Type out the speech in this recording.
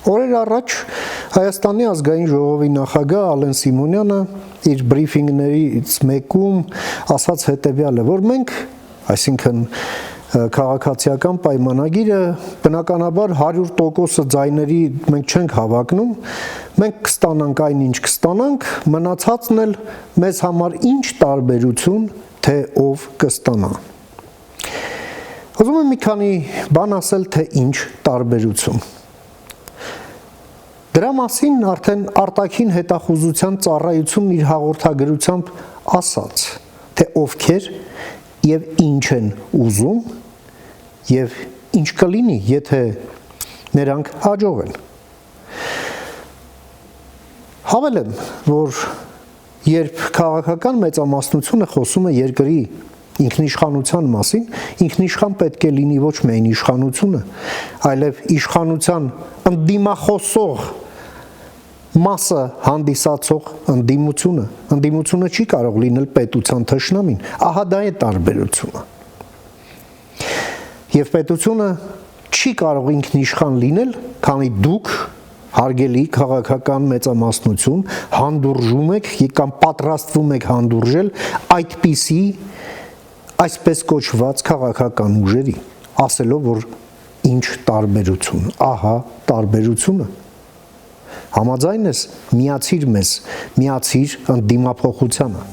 Օրեր առաջ Հայաստանի ազգային ժողովի նախագահ Ալեն Սիմոնյանը իր բրիֆինգներից մեկում ասաց հետևյալը, որ մենք, այսինքն քաղաքացիական պայմանագիրը բնականաբար 100% ձայների մենք չենք հավակնում, մենք կստանանք այնինչ կստանանք, մնացածն էլ մեզ համար ինչ տարբերություն, թե ով կստանա։ Ուզում եմ մի քանի բան ասել, թե ինչ տարբերություն։ Դրա մասին արդեն արտաքին հետախուզության ծառայությունն իր հաղորդագրությամբ ասաց, թե ովքեր եւ ինչ են ուզում եւ ինչ կլինի, եթե նրանք հաջողեն։ Հավելեմ, որ երբ քաղաքական մեծամասնությունը խոսում է երկրի ինքնիշխանության մասին, ինքնիշխան պետք է լինի ոչ միայն իշխանությունը, այլև իշխանության ընդդիմախոսող մասը հանդիսացող ընդդիմությունը չի կարող լինել պետության թշնամին, ահա դա է տարբերությունը։ Եվ պետությունը չի կարող ինքնիշխան լինել, քանի դուք հարգելի քաղաքական մեծամասնություն հանդուրժում եք կամ պատրաստվում եք հանդուրժել այդպիսի այսպես կոչված քաղաքական ուժերի, ասելով, որ ինչ տարբերություն, ահա տարբերությունը։ Համաձայն ես, միացիր մեզ, միացիր ընդդիմափոխությանը։